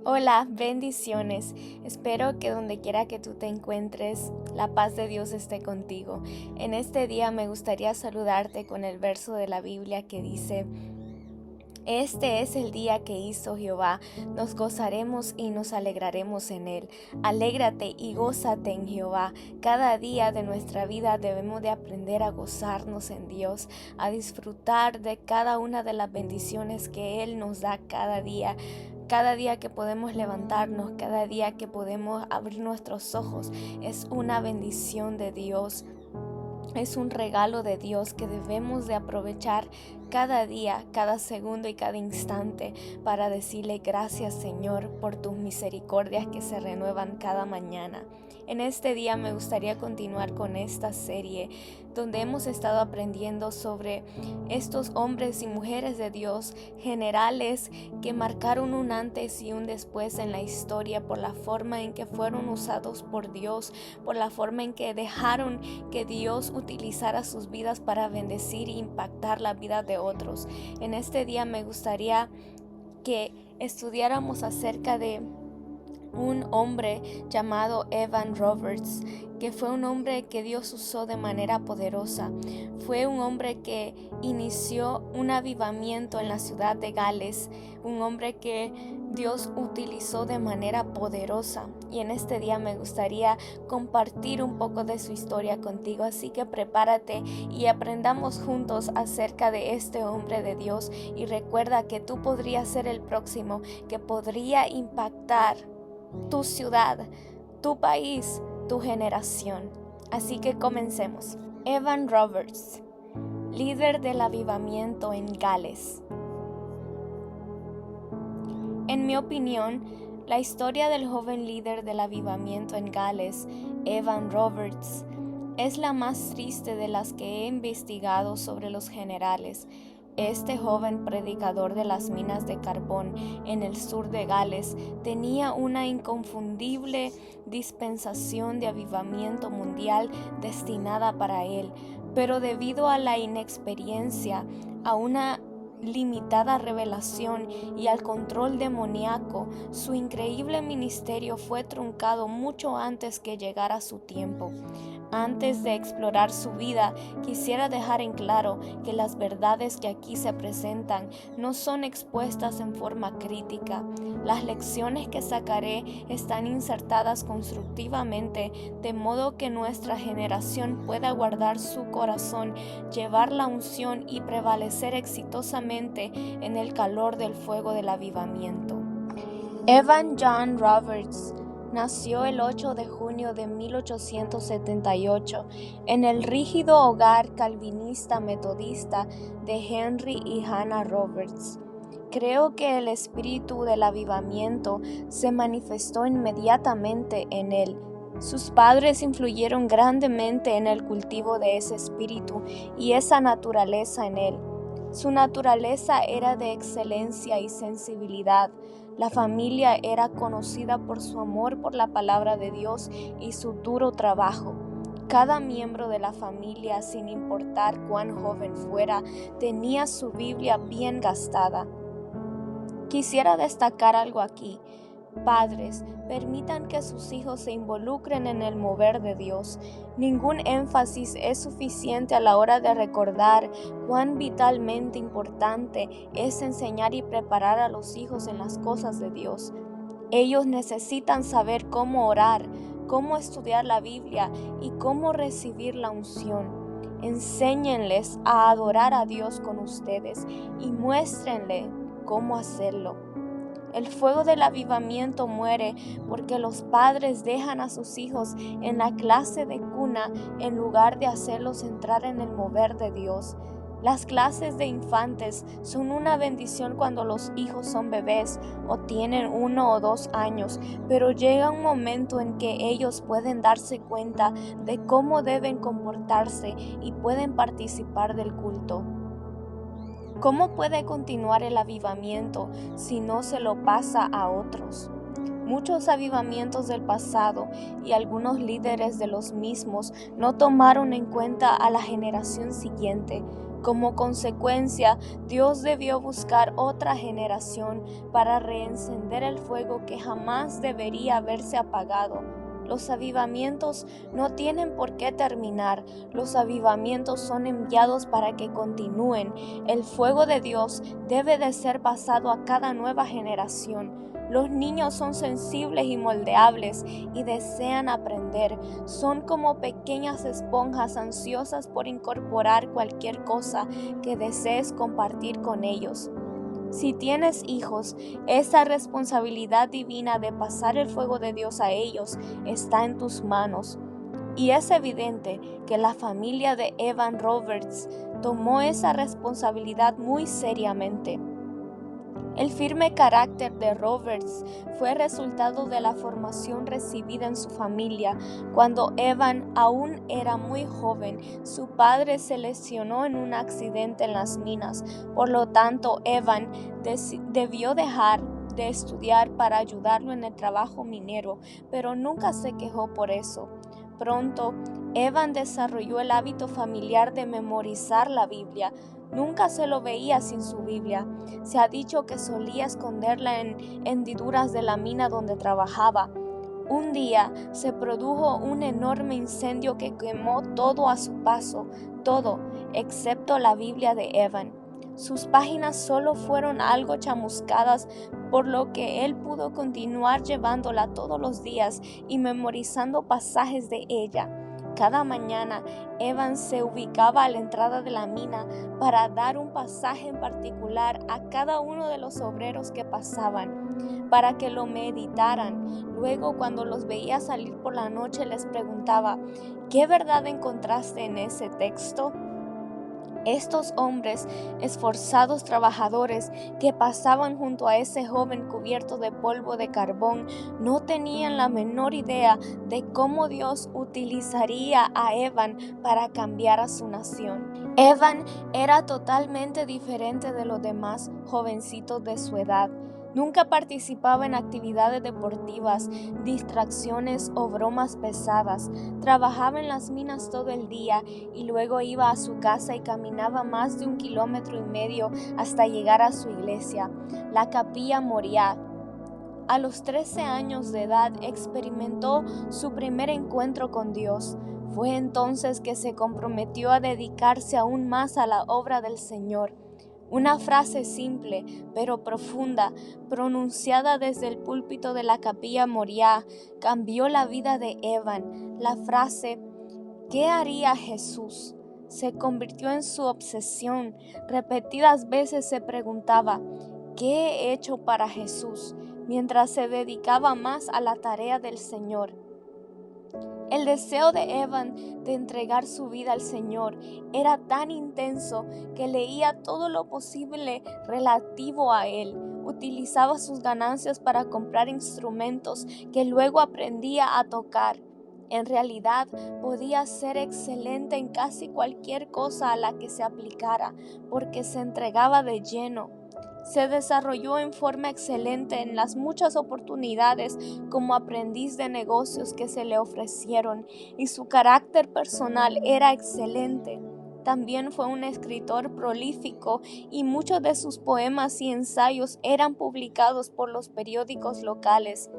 Hola, bendiciones. Espero que donde quiera que tú te encuentres, la paz de Dios esté contigo. En este día me gustaría saludarte con el verso de la Biblia que dice: Este es el día que hizo Jehová, nos gozaremos y nos alegraremos en él. Alégrate y gózate en Jehová. Cada día de nuestra vida debemos de aprender a gozarnos en Dios, a disfrutar de cada una de las bendiciones que Él nos da cada día. Cada día que podemos levantarnos, cada día que podemos abrir nuestros ojos, es una bendición de Dios. Es un regalo de Dios que debemos de aprovechar cada día, cada segundo y cada instante para decirle gracias, Señor, por tus misericordias que se renuevan cada mañana. En este día me gustaría continuar con esta serie donde hemos estado aprendiendo sobre estos hombres y mujeres de Dios, generales que marcaron un antes y un después en la historia por la forma en que fueron usados por Dios, por la forma en que dejaron que Dios utilizara sus vidas para bendecir e impactar la vida de otros. En este día me gustaría que estudiáramos acerca de un hombre llamado Evan Roberts, que fue un hombre que Dios usó de manera poderosa. Fue un hombre que inició un avivamiento en la ciudad de Gales, un hombre que Dios utilizó de manera poderosa. Y en este día me gustaría compartir un poco de su historia contigo, así que prepárate y aprendamos juntos acerca de este hombre de Dios. Y recuerda que tú podrías ser el próximo que podría impactar tu ciudad, tu país, tu generación. Así que comencemos. Evan Roberts, líder del avivamiento en Gales. En mi opinión, la historia del joven líder del avivamiento en Gales, Evan Roberts, es la más triste de las que he investigado sobre los generales. Este joven predicador de las minas de carbón en el sur de Gales tenía una inconfundible dispensación de avivamiento mundial destinada para él, pero debido a la inexperiencia, a una limitada revelación y al control demoníaco, su increíble ministerio fue truncado mucho antes que llegara su tiempo. Antes de explorar su vida, quisiera dejar en claro que las verdades que aquí se presentan no son expuestas en forma crítica. Las lecciones que sacaré están insertadas constructivamente, de modo que nuestra generación pueda guardar su corazón, llevar la unción y prevalecer exitosamente en el calor del fuego del avivamiento. Evan John Roberts nació el 8 de junio de 1878 en el rígido hogar calvinista metodista de Henry y Hannah Roberts. Creo que el espíritu del avivamiento se manifestó inmediatamente en él. Sus padres influyeron grandemente en el cultivo de ese espíritu y esa naturaleza en él. Su naturaleza era de excelencia y sensibilidad. La familia era conocida por su amor por la palabra de Dios y su duro trabajo. Cada miembro de la familia, sin importar cuán joven fuera, tenía su Biblia bien gastada. Quisiera destacar algo aquí. Padres, permitan que sus hijos se involucren en el mover de Dios. Ningún énfasis es suficiente a la hora de recordar cuán vitalmente importante es enseñar y preparar a los hijos en las cosas de Dios. Ellos necesitan saber cómo orar, cómo estudiar la Biblia y cómo recibir la unción. Enséñenles a adorar a Dios con ustedes y muéstrenle cómo hacerlo. El fuego del avivamiento muere porque los padres dejan a sus hijos en la clase de cuna en lugar de hacerlos entrar en el mover de Dios. Las clases de infantes son una bendición cuando los hijos son bebés o tienen 1 o 2 años, pero llega un momento en que ellos pueden darse cuenta de cómo deben comportarse y pueden participar del culto. ¿Cómo puede continuar el avivamiento si no se lo pasa a otros? Muchos avivamientos del pasado y algunos líderes de los mismos no tomaron en cuenta a la generación siguiente. Como consecuencia, Dios debió buscar otra generación para reencender el fuego que jamás debería haberse apagado. Los avivamientos no tienen por qué terminar. Los avivamientos son enviados para que continúen. El fuego de Dios debe de ser pasado a cada nueva generación. Los niños son sensibles y moldeables y desean aprender. Son como pequeñas esponjas ansiosas por incorporar cualquier cosa que desees compartir con ellos. Si tienes hijos, esa responsabilidad divina de pasar el fuego de Dios a ellos está en tus manos. Y es evidente que la familia de Evan Roberts tomó esa responsabilidad muy seriamente. El firme carácter de Roberts fue resultado de la formación recibida en su familia. Cuando Evan aún era muy joven, su padre se lesionó en un accidente en las minas. Por lo tanto, Evan debió dejar de estudiar para ayudarlo en el trabajo minero, pero nunca se quejó por eso. Pronto, Evan desarrolló el hábito familiar de memorizar la Biblia. Nunca se lo veía sin su Biblia. Se ha dicho que solía esconderla en hendiduras de la mina donde trabajaba. Un día se produjo un enorme incendio que quemó todo a su paso, todo, excepto la Biblia de Evan. Sus páginas solo fueron algo chamuscadas, por lo que él pudo continuar llevándola todos los días y memorizando pasajes de ella. Cada mañana, Evan se ubicaba a la entrada de la mina para dar un pasaje en particular a cada uno de los obreros que pasaban, para que lo meditaran. Luego, cuando los veía salir por la noche, les preguntaba: ¿qué verdad encontraste en ese texto? Estos hombres, esforzados trabajadores que pasaban junto a ese joven cubierto de polvo de carbón, no tenían la menor idea de cómo Dios utilizaría a Evan para cambiar a su nación. Evan era totalmente diferente de los demás jovencitos de su edad. Nunca participaba en actividades deportivas, distracciones o bromas pesadas. Trabajaba en las minas todo el día y luego iba a su casa y caminaba más de 1,5 kilómetros hasta llegar a su iglesia, la Capilla Moriah. A los 13 años de edad experimentó su primer encuentro con Dios. Fue entonces que se comprometió a dedicarse aún más a la obra del Señor. Una frase simple pero profunda, pronunciada desde el púlpito de la Capilla Moriah, cambió la vida de Evan. La frase ¿qué haría Jesús? Se convirtió en su obsesión. Repetidas veces se preguntaba: ¿qué he hecho para Jesús? Mientras se dedicaba más a la tarea del Señor. El deseo de Evan de entregar su vida al Señor era tan intenso que leía todo lo posible relativo a Él. Utilizaba sus ganancias para comprar instrumentos que luego aprendía a tocar. En realidad, podía ser excelente en casi cualquier cosa a la que se aplicara, porque se entregaba de lleno. Se desarrolló en forma excelente en las muchas oportunidades como aprendiz de negocios que se le ofrecieron, y su carácter personal era excelente. También fue un escritor prolífico y muchos de sus poemas y ensayos eran publicados por los periódicos locales.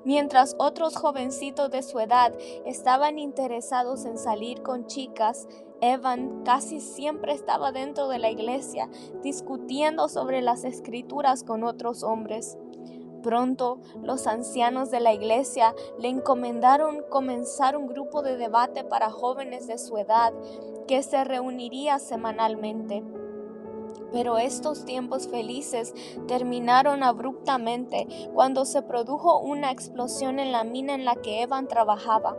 Mientras otros jovencitos de su edad estaban interesados en salir con chicas, Evan casi siempre estaba dentro de la iglesia, discutiendo sobre las escrituras con otros hombres. Pronto, los ancianos de la iglesia le encomendaron comenzar un grupo de debate para jóvenes de su edad que se reuniría semanalmente. Pero estos tiempos felices terminaron abruptamente cuando se produjo una explosión en la mina en la que Evan trabajaba.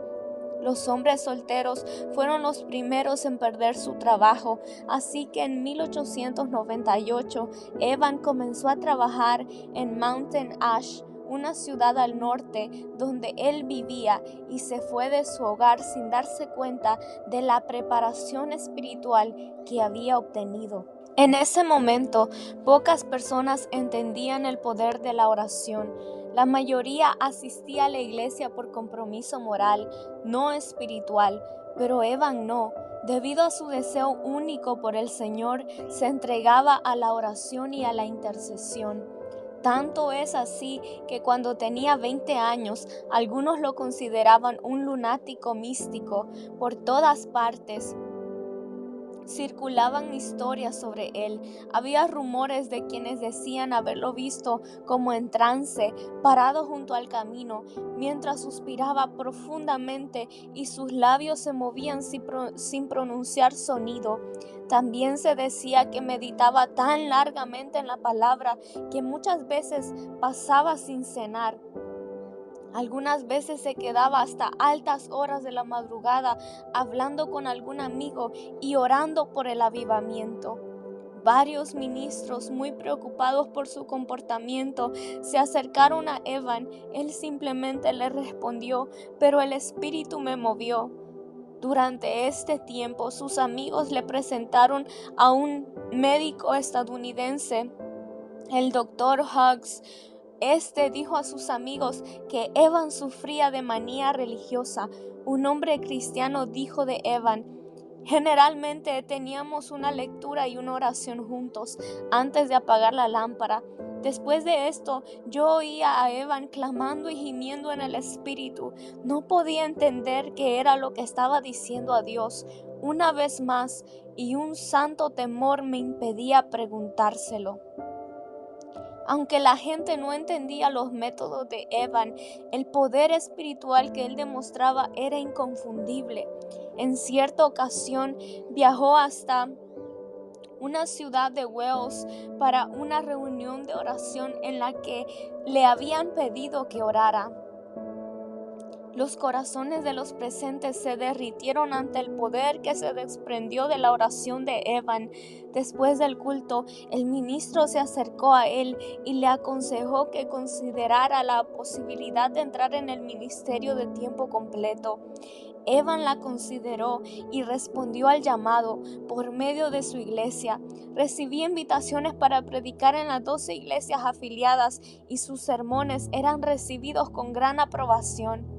Los hombres solteros fueron los primeros en perder su trabajo, así que en 1898 Evan comenzó a trabajar en Mountain Ash, una ciudad al norte donde él vivía, y se fue de su hogar sin darse cuenta de la preparación espiritual que había obtenido. En ese momento, pocas personas entendían el poder de la oración. La mayoría asistía a la iglesia por compromiso moral, no espiritual. Pero Evan no. Debido a su deseo único por el Señor, se entregaba a la oración y a la intercesión. Tanto es así que cuando tenía 20 años, algunos lo consideraban un lunático místico. Por todas partes circulaban historias sobre él. Había rumores de quienes decían haberlo visto como en trance, parado junto al camino, mientras suspiraba profundamente y sus labios se movían sin pronunciar sonido. También se decía que meditaba tan largamente en la palabra que muchas veces pasaba sin cenar. Algunas veces se quedaba hasta altas horas de la madrugada hablando con algún amigo y orando por el avivamiento. Varios ministros, muy preocupados por su comportamiento, se acercaron a Evan. Él simplemente le respondió: "Pero el Espíritu me movió". Durante este tiempo, sus amigos le presentaron a un médico estadounidense, el Dr. Hughes. Este dijo a sus amigos que Evan sufría de manía religiosa. Un hombre cristiano dijo de Evan: "Generalmente teníamos una lectura y una oración juntos antes de apagar la lámpara. Después de esto, yo oía a Evan clamando y gimiendo en el espíritu. No podía entender qué era lo que estaba diciendo a Dios una vez más, y un santo temor me impedía preguntárselo". Aunque la gente no entendía los métodos de Evan, el poder espiritual que él demostraba era inconfundible. En cierta ocasión viajó hasta una ciudad de Wales para una reunión de oración en la que le habían pedido que orara. Los corazones de los presentes se derritieron ante el poder que se desprendió de la oración de Evan. Después del culto, el ministro se acercó a él y le aconsejó que considerara la posibilidad de entrar en el ministerio de tiempo completo. Evan la consideró y respondió al llamado por medio de su iglesia. Recibía invitaciones para predicar en las 12 iglesias afiliadas y sus sermones eran recibidos con gran aprobación.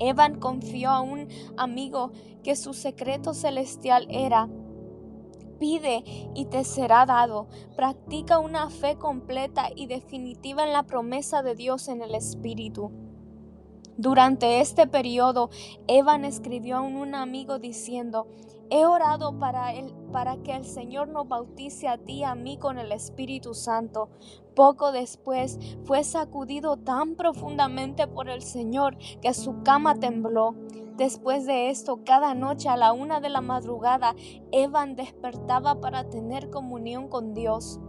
Evan confió a un amigo que su secreto celestial era: "Pide y te será dado". Practica una fe completa y definitiva en la promesa de Dios en el Espíritu. Durante este periodo, Evan escribió a un amigo diciendo: "He orado para que el Señor nos bautice a ti y a mí con el Espíritu Santo". Poco después fue sacudido tan profundamente por el Señor que su cama tembló. Después de esto, cada noche a la 1 de la madrugada, Evan despertaba para tener comunión con Dios.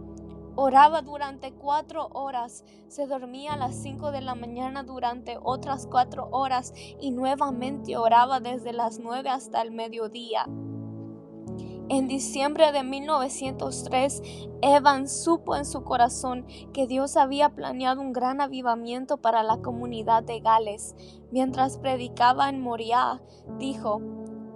Oraba durante 4 horas, se dormía a las 5 de la mañana durante otras 4 horas y nuevamente oraba desde las 9 hasta el mediodía. En diciembre de 1903, Evan supo en su corazón que Dios había planeado un gran avivamiento para la comunidad de Gales. Mientras predicaba en Moriah, dijo: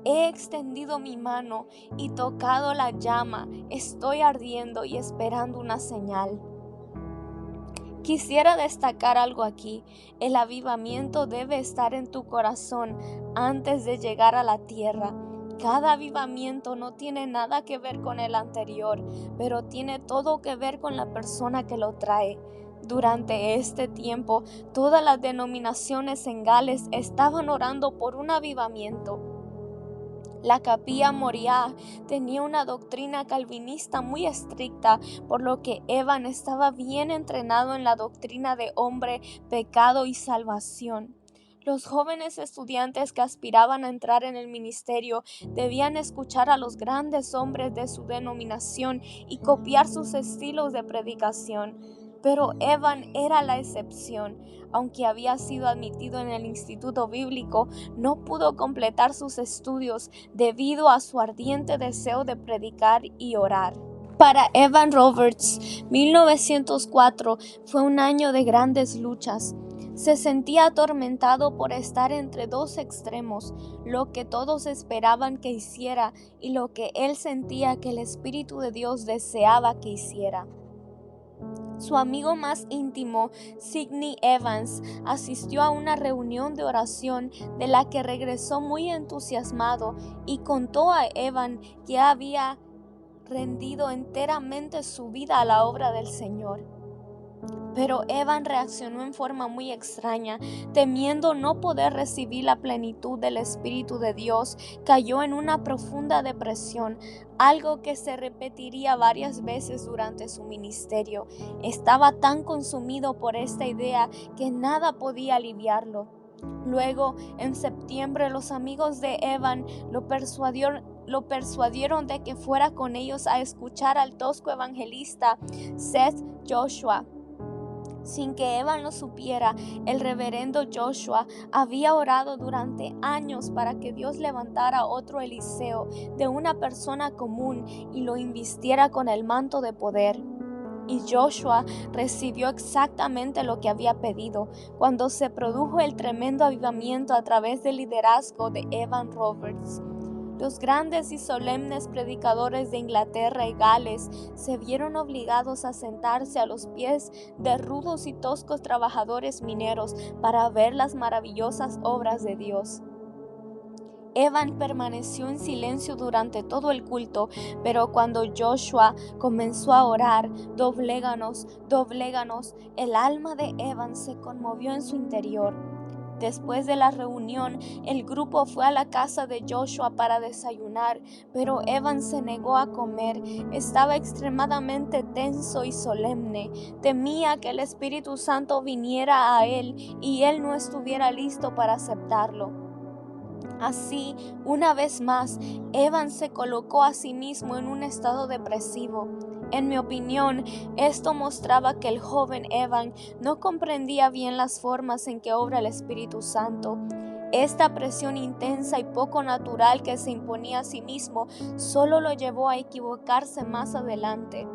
"He extendido mi mano y tocado la llama. Estoy ardiendo y esperando una señal". Quisiera destacar algo aquí. El avivamiento debe estar en tu corazón antes de llegar a la tierra. Cada avivamiento no tiene nada que ver con el anterior, pero tiene todo que ver con la persona que lo trae. Durante este tiempo, todas las denominaciones en Gales estaban orando por un avivamiento. La Capilla Moriah tenía una doctrina calvinista muy estricta, por lo que Evan estaba bien entrenado en la doctrina de hombre, pecado y salvación. Los jóvenes estudiantes que aspiraban a entrar en el ministerio debían escuchar a los grandes hombres de su denominación y copiar sus estilos de predicación. Pero Evan era la excepción. Aunque había sido admitido en el instituto bíblico, no pudo completar sus estudios debido a su ardiente deseo de predicar y orar. Para Evan Roberts, 1904 fue un año de grandes luchas. Se sentía atormentado por estar entre dos extremos, lo que todos esperaban que hiciera y lo que él sentía que el Espíritu de Dios deseaba que hiciera. Su amigo más íntimo, Sidney Evans, asistió a una reunión de oración de la que regresó muy entusiasmado y contó a Evan que había rendido enteramente su vida a la obra del Señor. Pero Evan reaccionó en forma muy extraña, temiendo no poder recibir la plenitud del Espíritu de Dios. Cayó en una profunda depresión, algo que se repetiría varias veces durante su ministerio. Estaba tan consumido por esta idea que nada podía aliviarlo. Luego, en septiembre, los amigos de Evan lo persuadieron de que fuera con ellos a escuchar al tosco evangelista Seth Joshua. Sin que Evan lo supiera, el reverendo Joshua había orado durante años para que Dios levantara otro Eliseo de una persona común y lo invistiera con el manto de poder. Y Joshua recibió exactamente lo que había pedido cuando se produjo el tremendo avivamiento a través del liderazgo de Evan Roberts. Los grandes y solemnes predicadores de Inglaterra y Gales se vieron obligados a sentarse a los pies de rudos y toscos trabajadores mineros para ver las maravillosas obras de Dios. Evan permaneció en silencio durante todo el culto, pero cuando Joshua comenzó a orar, dobléganos, dobléganos, el alma de Evan se conmovió en su interior. Después de la reunión, el grupo fue a la casa de Joshua para desayunar, pero Evan se negó a comer. Estaba extremadamente tenso y solemne. Temía que el Espíritu Santo viniera a él y él no estuviera listo para aceptarlo. Así, una vez más, Evan se colocó a sí mismo en un estado depresivo. En mi opinión, esto mostraba que el joven Evan no comprendía bien las formas en que obra el Espíritu Santo. Esta presión intensa y poco natural que se imponía a sí mismo solo lo llevó a equivocarse más adelante.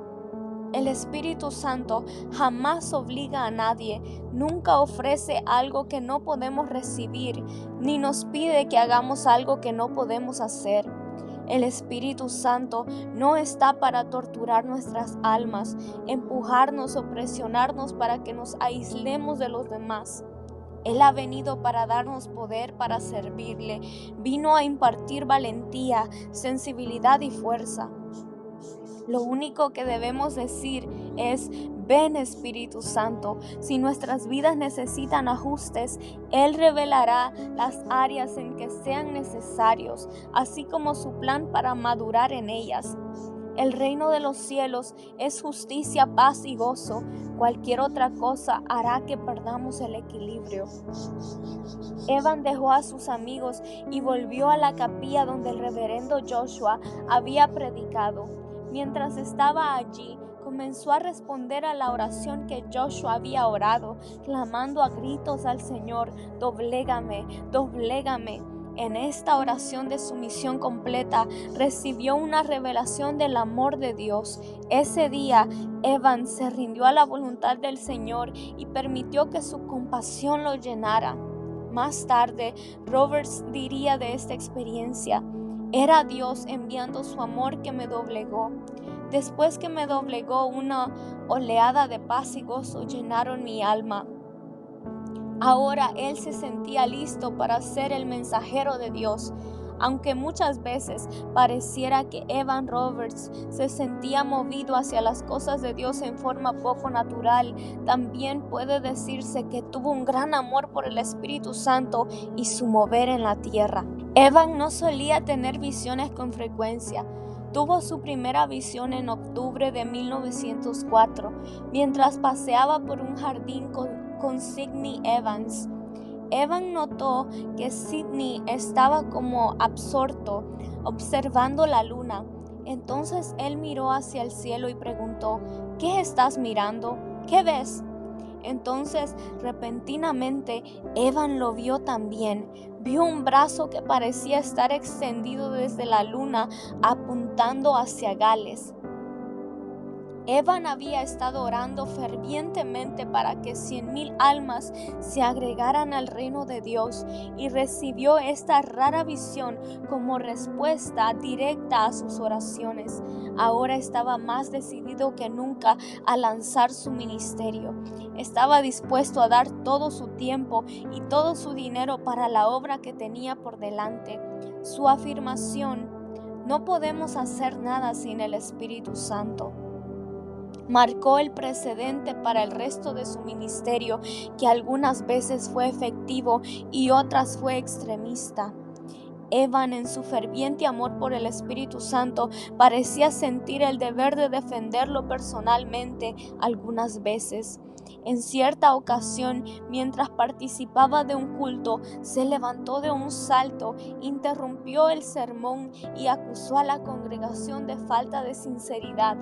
El Espíritu Santo jamás obliga a nadie, nunca ofrece algo que no podemos recibir, ni nos pide que hagamos algo que no podemos hacer. El Espíritu Santo no está para torturar nuestras almas, empujarnos o presionarnos para que nos aislemos de los demás. Él ha venido para darnos poder para servirle, vino a impartir valentía, sensibilidad y fuerza. Lo único que debemos decir es: ven Espíritu Santo. Si nuestras vidas necesitan ajustes, Él revelará las áreas en que sean necesarios, así como su plan para madurar en ellas. El reino de los cielos es justicia, paz y gozo. Cualquier otra cosa hará que perdamos el equilibrio. Evan dejó a sus amigos y volvió a la capilla donde el reverendo Joshua había predicado. Mientras estaba allí, comenzó a responder a la oración que Joshua había orado, clamando a gritos al Señor: «Doblégame, doblégame». En esta oración de sumisión completa, recibió una revelación del amor de Dios. Ese día, Evan se rindió a la voluntad del Señor y permitió que su compasión lo llenara. Más tarde, Roberts diría de esta experiencia: «Era Dios enviando su amor que me doblegó. Después que me doblegó, una oleada de paz y gozo llenaron mi alma». Ahora él se sentía listo para ser el mensajero de Dios. Aunque muchas veces pareciera que Evan Roberts se sentía movido hacia las cosas de Dios en forma poco natural, también puede decirse que tuvo un gran amor por el Espíritu Santo y su mover en la tierra. Evan no solía tener visiones con frecuencia. Tuvo su primera visión en octubre de 1904, mientras paseaba por un jardín con Sidney Evans. Evan notó que Sidney estaba como absorto, observando la luna. Entonces él miró hacia el cielo y preguntó: «¿Qué estás mirando? ¿Qué ves?». Entonces, repentinamente, Evan lo vio también. Vio un brazo que parecía estar extendido desde la luna, apuntando hacia Gales. Evan había estado orando fervientemente para que 100,000 almas se agregaran al reino de Dios y recibió esta rara visión como respuesta directa a sus oraciones. Ahora estaba más decidido que nunca a lanzar su ministerio. Estaba dispuesto a dar todo su tiempo y todo su dinero para la obra que tenía por delante. Su afirmación: "No podemos hacer nada sin el Espíritu Santo", marcó el precedente para el resto de su ministerio, que algunas veces fue efectivo y otras fue extremista. Evan, en su ferviente amor por el Espíritu Santo, parecía sentir el deber de defenderlo personalmente algunas veces. En cierta ocasión, mientras participaba de un culto, se levantó de un salto, interrumpió el sermón y acusó a la congregación de falta de sinceridad.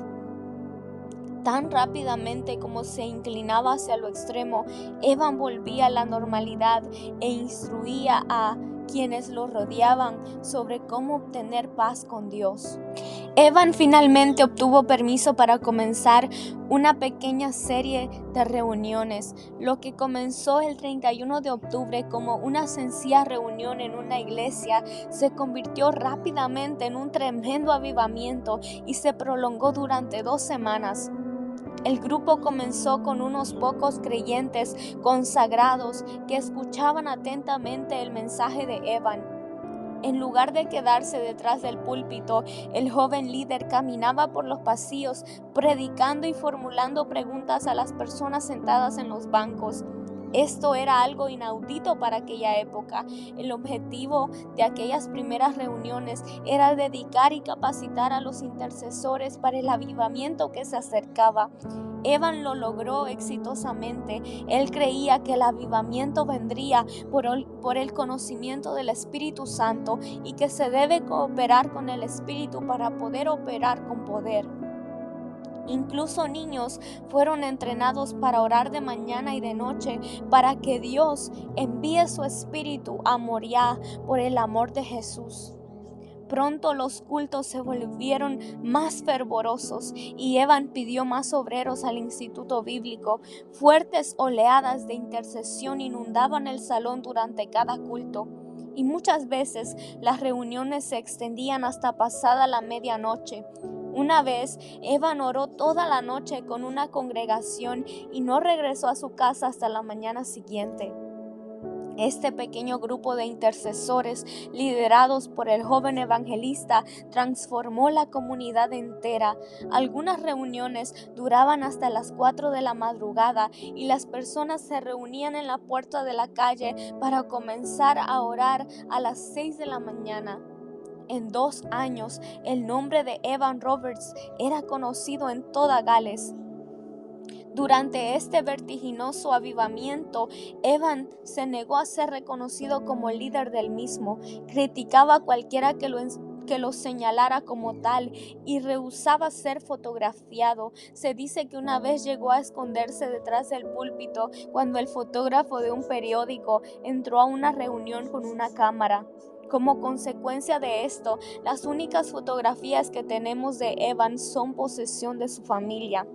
Tan rápidamente como se inclinaba hacia lo extremo, Evan volvía a la normalidad e instruía a quienes lo rodeaban sobre cómo obtener paz con Dios. Evan finalmente obtuvo permiso para comenzar una pequeña serie de reuniones. Lo que comenzó el 31 de octubre como una sencilla reunión en una iglesia se convirtió rápidamente en un tremendo avivamiento y se prolongó durante 2 semanas. El grupo comenzó con unos pocos creyentes consagrados que escuchaban atentamente el mensaje de Evan. En lugar de quedarse detrás del púlpito, el joven líder caminaba por los pasillos, predicando y formulando preguntas a las personas sentadas en los bancos. Esto era algo inaudito para aquella época. El objetivo de aquellas primeras reuniones era dedicar y capacitar a los intercesores para el avivamiento que se acercaba. Evan lo logró exitosamente. Él creía que el avivamiento vendría por el conocimiento del Espíritu Santo y que se debe cooperar con el Espíritu para poder operar con poder. Incluso niños fueron entrenados para orar de mañana y de noche para que Dios envíe su Espíritu a Moriah por el amor de Jesús. Pronto los cultos se volvieron más fervorosos y Evan pidió más obreros al instituto bíblico. Fuertes oleadas de intercesión inundaban el salón durante cada culto. Y muchas veces las reuniones se extendían hasta pasada la medianoche. Una vez, Evan oró toda la noche con una congregación y no regresó a su casa hasta la mañana siguiente. Este pequeño grupo de intercesores, liderados por el joven evangelista, transformó la comunidad entera. Algunas reuniones duraban hasta las 4 de la madrugada y las personas se reunían en la puerta de la calle para comenzar a orar a las 6 de la mañana. En 2 años, el nombre de Evan Roberts era conocido en toda Gales. Durante este vertiginoso avivamiento, Evan se negó a ser reconocido como líder del mismo, criticaba a cualquiera que lo señalara como tal y rehusaba ser fotografiado. Se dice que una vez llegó a esconderse detrás del púlpito cuando el fotógrafo de un periódico entró a una reunión con una cámara. Como consecuencia de esto, las únicas fotografías que tenemos de Evan son posesión de su familia.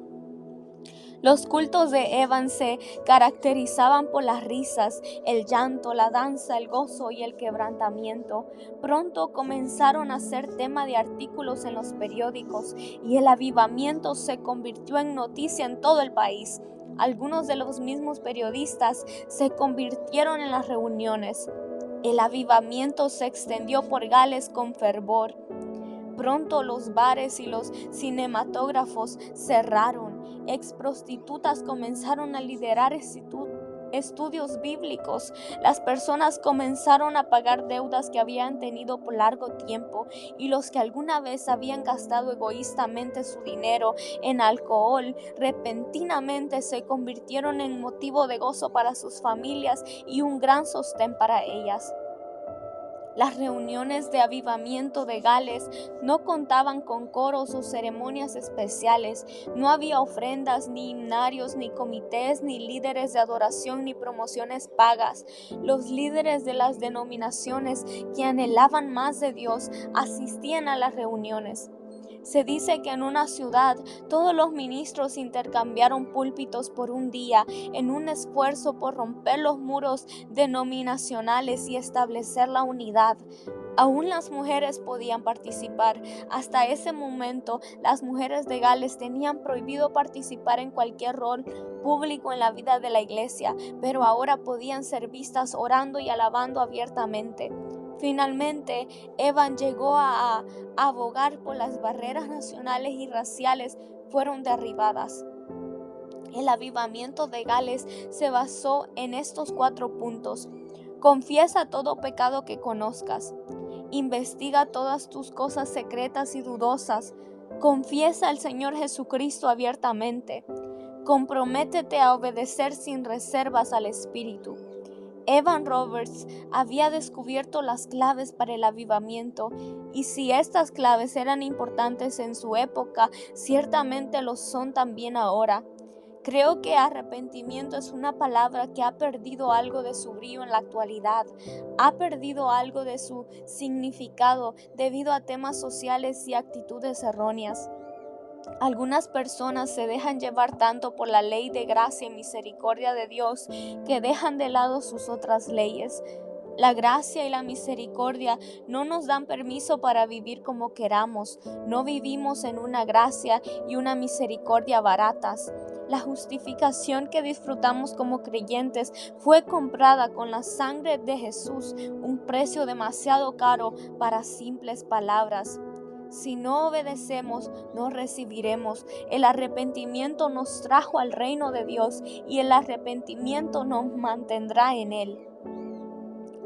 Los cultos de Evan se caracterizaban por las risas, el llanto, la danza, el gozo y el quebrantamiento. Pronto comenzaron a ser tema de artículos en los periódicos y el avivamiento se convirtió en noticia en todo el país. Algunos de los mismos periodistas se convirtieron en las reuniones. El avivamiento se extendió por Gales con fervor. Pronto los bares y los cinematógrafos cerraron. Exprostitutas comenzaron a liderar estudios bíblicos. Las personas comenzaron a pagar deudas que habían tenido por largo tiempo y los que alguna vez habían gastado egoístamente su dinero en alcohol, repentinamente se convirtieron en motivo de gozo para sus familias y un gran sostén para ellas. Las reuniones de avivamiento de Gales no contaban con coros o ceremonias especiales. No había ofrendas, ni himnarios, ni comités, ni líderes de adoración, ni promociones pagas. Los líderes de las denominaciones que anhelaban más de Dios asistían a las reuniones. Se dice que en una ciudad todos los ministros intercambiaron púlpitos por un día en un esfuerzo por romper los muros denominacionales y establecer la unidad. Aún las mujeres podían participar. Hasta ese momento, las mujeres de Gales tenían prohibido participar en cualquier rol público en la vida de la iglesia, pero ahora podían ser vistas orando y alabando abiertamente. Finalmente, Evan llegó a abogar por las barreras nacionales y raciales fueron derribadas. El avivamiento de Gales se basó en estos 4 puntos. Confiesa todo pecado que conozcas. Investiga todas tus cosas secretas y dudosas. Confiesa al Señor Jesucristo abiertamente. Comprométete a obedecer sin reservas al Espíritu. Evan Roberts había descubierto las claves para el avivamiento, y si estas claves eran importantes en su época, ciertamente lo son también ahora. Creo que arrepentimiento es una palabra que ha perdido algo de su brillo en la actualidad, ha perdido algo de su significado debido a temas sociales y actitudes erróneas. Algunas personas se dejan llevar tanto por la ley de gracia y misericordia de Dios que dejan de lado sus otras leyes. La gracia y la misericordia no nos dan permiso para vivir como queramos. No vivimos en una gracia y una misericordia baratas. La justificación que disfrutamos como creyentes fue comprada con la sangre de Jesús, un precio demasiado caro para simples palabras. Si no obedecemos, no recibiremos. El arrepentimiento nos trajo al reino de Dios y el arrepentimiento nos mantendrá en él.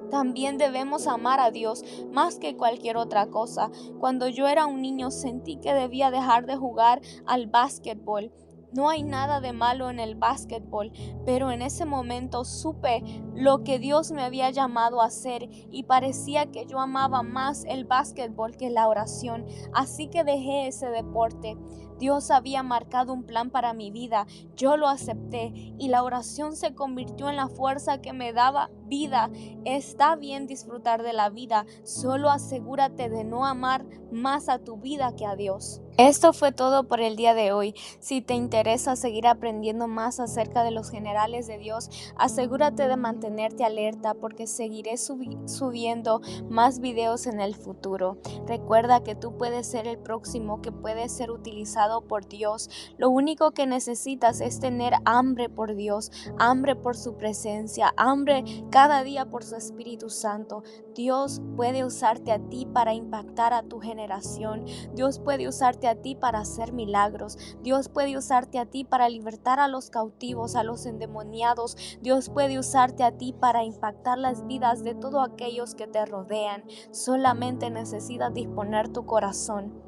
También debemos amar a Dios más que cualquier otra cosa. Cuando yo era un niño sentí que debía dejar de jugar al básquetbol. No hay nada de malo en el básquetbol, pero en ese momento supe lo que Dios me había llamado a hacer y parecía que yo amaba más el básquetbol que la oración, así que dejé ese deporte. Dios había marcado un plan para mi vida, yo lo acepté y la oración se convirtió en la fuerza que me daba vida. Está bien disfrutar de la vida, solo asegúrate de no amar más a tu vida que a Dios. Esto fue todo por el día de hoy. Si te interesa seguir aprendiendo más acerca de los generales de Dios, asegúrate de mantenerte alerta porque seguiré subiendo más videos en el futuro. Recuerda que tú puedes ser el próximo que puede ser utilizado por Dios. Lo único que necesitas es tener hambre por Dios, hambre por su presencia, hambre cada día por su Espíritu Santo. Dios puede usarte a ti para impactar a tu generación. Dios puede usarte a ti para hacer milagros. Dios puede usarte a ti para libertar a los cautivos, a los endemoniados. Dios puede usarte a ti para impactar las vidas de todos aquellos que te rodean. Solamente necesitas disponer tu corazón.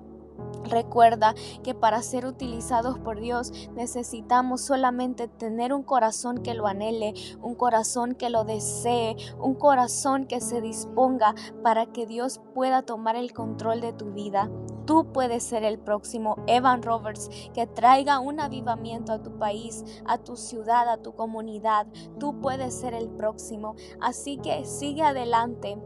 Recuerda que para ser utilizados por Dios necesitamos solamente tener un corazón que lo anhele, un corazón que lo desee, un corazón que se disponga para que Dios pueda tomar el control de tu vida. Tú puedes ser el próximo Evan Roberts que traiga un avivamiento a tu país, a tu ciudad, a tu comunidad. Tú puedes ser el próximo. Así que sigue adelante.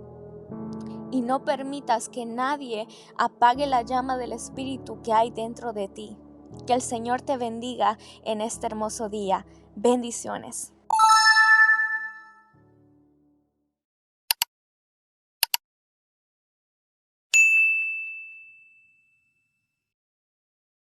Y no permitas que nadie apague la llama del Espíritu que hay dentro de ti. Que el Señor te bendiga en este hermoso día. Bendiciones.